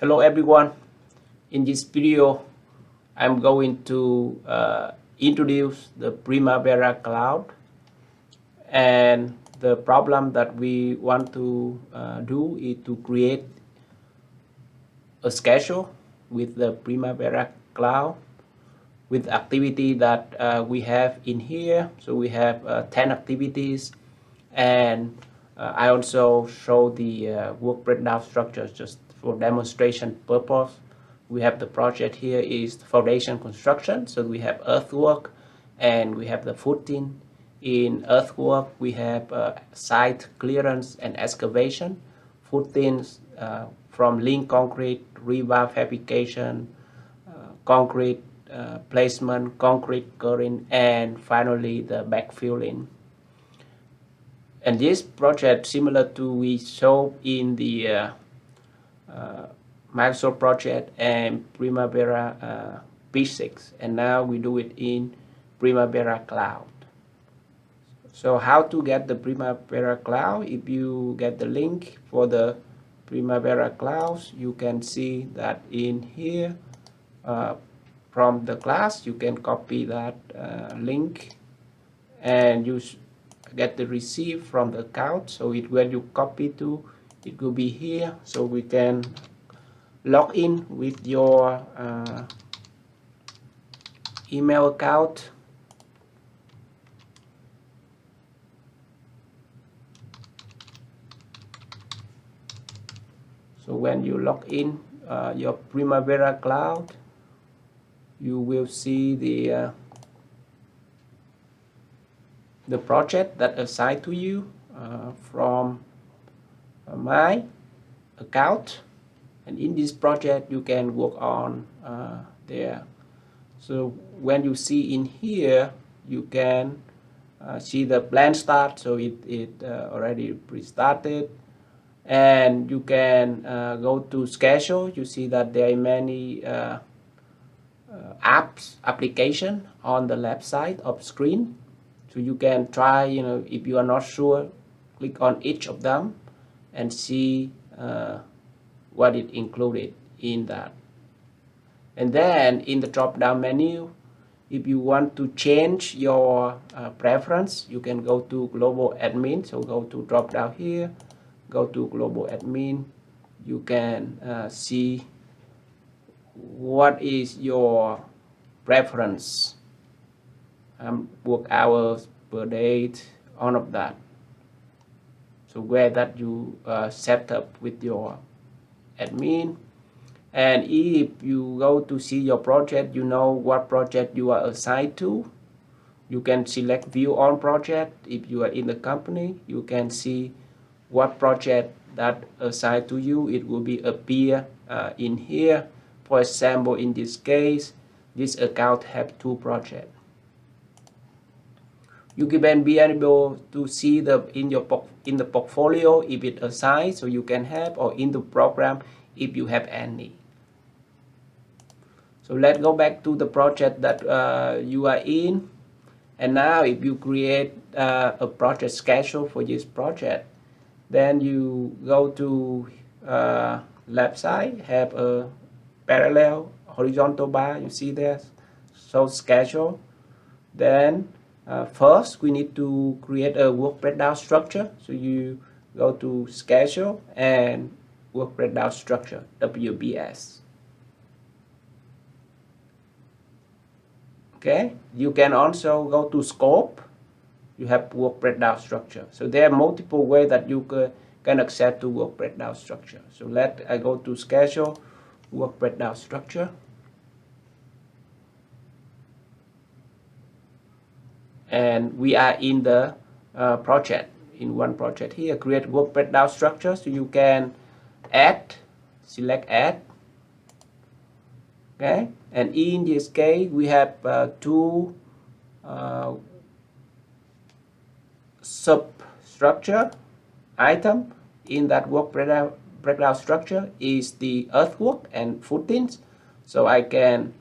Hello everyone. In this video, I'm going to introduce the Primavera cloud, and the problem that we want to do is to create a schedule with the Primavera cloud with activity that we have in here. So we have 10 activities, and I also show the work breakdown structure just for demonstration purpose. We have the project here is foundation construction, so we have earthwork and we have the footing. In earthwork we have site clearance and excavation, footings from link concrete, rebar fabrication, concrete placement, concrete coring, and finally the backfilling. And this project similar to we show in the Microsoft project and Primavera P6, and now we do it in Primavera Cloud. So how to get the Primavera Cloud? If you get the link for the Primavera Clouds, you can see that in here from the class you can copy that link, and you get the receive from the account. So where you copy to, it will be here, so we can log in with your email account. So when you log in your Primavera cloud, you will see the project that assigned to you from my account, and in this project you can work on there. So when you see in here, you can see the plan start, so it already pre-started, and you can go to schedule. You see that there are many application on the left side of screen, so you can try, if you are not sure, click on each of them and see what it included in that. And then in the drop down menu, if you want to change your preference, you can go to global admin. So go to drop down here, go to global admin. You can see what is your preference, work hours per day, all of that. So where that you set up with your admin. And if you go to see your project, you know what project you are assigned to. You can select view on project. If you are in the company, you can see what project that assigned to you. It will be appear in here. For example, in this case, this account have 2 projects. You can be able to see in the portfolio if it assigned, so you can have, or in the program if you have any. So let's go back to the project that you are in, and now if you create a project schedule for this project, then you go to left side, have a parallel horizontal bar, you see there, so schedule. Then first we need to create a work breakdown structure, so you go to schedule and work breakdown structure, WBS. Okay, you can also go to scope, you have work breakdown structure. So there are multiple ways that you can access to work breakdown structure. So I go to schedule, work breakdown structure, and we are in the project, in one project here, create work breakdown structure. So you can add, select add. Okay, and in this case we have 2 substructure item in that work breakdown structure is the earthwork and footings. So I can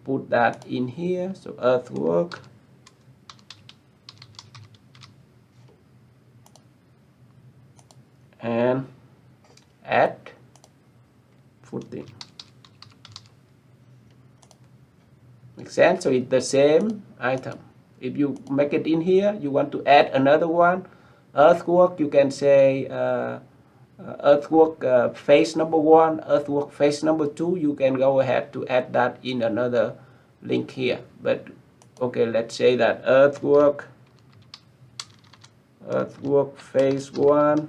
put that in here. So earthwork and add footing. Make sense? So it's the same item. If you make it in here, you want to add another one, earthwork, you can say earthwork phase number 1, earthwork phase number 2. You can go ahead to add that in another link here. But okay, let's say that earthwork phase 1.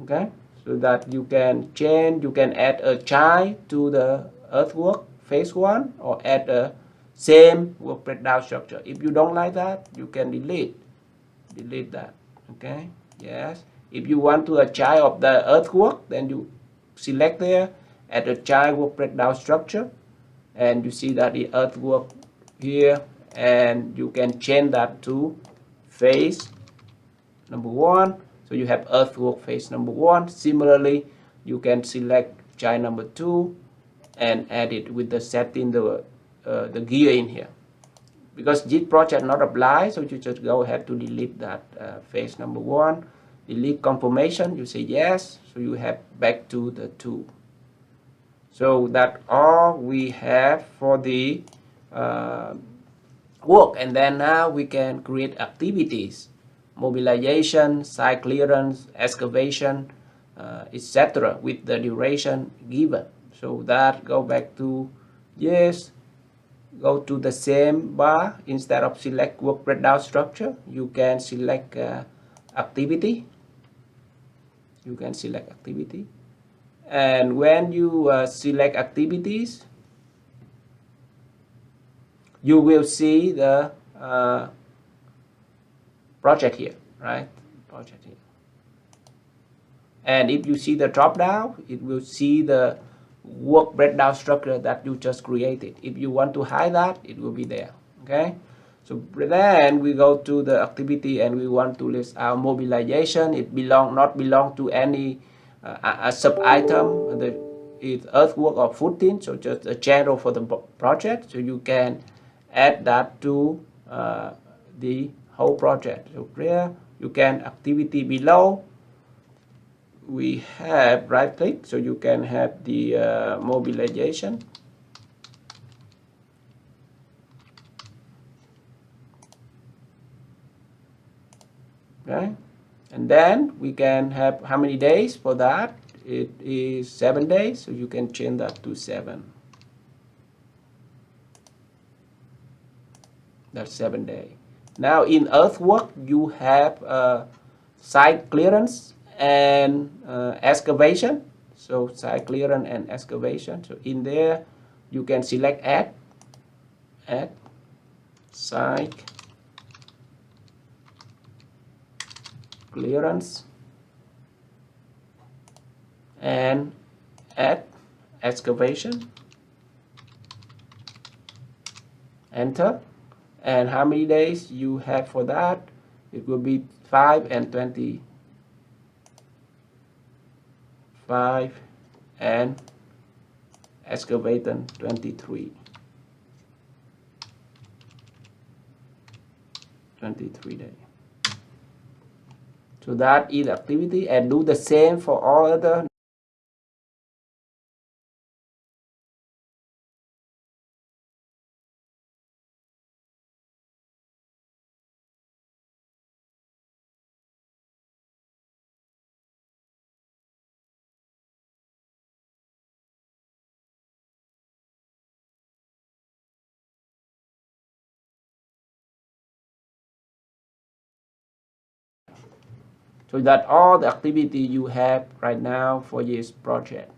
Okay, so that you can change, you can add a child to the earthwork phase 1 or add a same work breakdown structure. If you don't like that, you can delete that. Okay, yes. If you want to a child of the earthwork, then you select there, add a child work breakdown structure, and you see that the earthwork here, and you can change that to phase number 1. So you have earthwork phase number 1. Similarly, you can select child number 2 and add it with the setting the gear in here. Because this project not apply, so you just go ahead to delete that phase number 1. Delete confirmation, you say yes, so you have back to the 2. So that's all we have for the work. And then now we can create activities, mobilization, site clearance, excavation, etc. with the duration given. So that go back to yes, go to the same bar. Instead of select work breakdown structure, you can select activity. You can select activity, and when you select activities, you will see the project here, right? Project here. And if you see the drop down, it will see the work breakdown structure that you just created. If you want to hide that, it will be there. Okay, so then we go to the activity and we want to list our mobilization. It not belong to any a sub item. It's earthwork or footing, so just a general for the project. So you can add that to the whole project. So here you can activity below. We have right click, so you can have the mobilization. Okay, and then we can have how many days for that. It is 7 days, so you can change that to 7. That's 7 days. Now in earthwork, you have site clearance and excavation. So site clearance and excavation. So in there, you can select add site clearance and add excavation. Enter. And how many days you have for that? It will be 5 and 20. 5 and excavating 23. 23 days. So that is activity, and do the same for all other. So that all the activity you have right now for this project.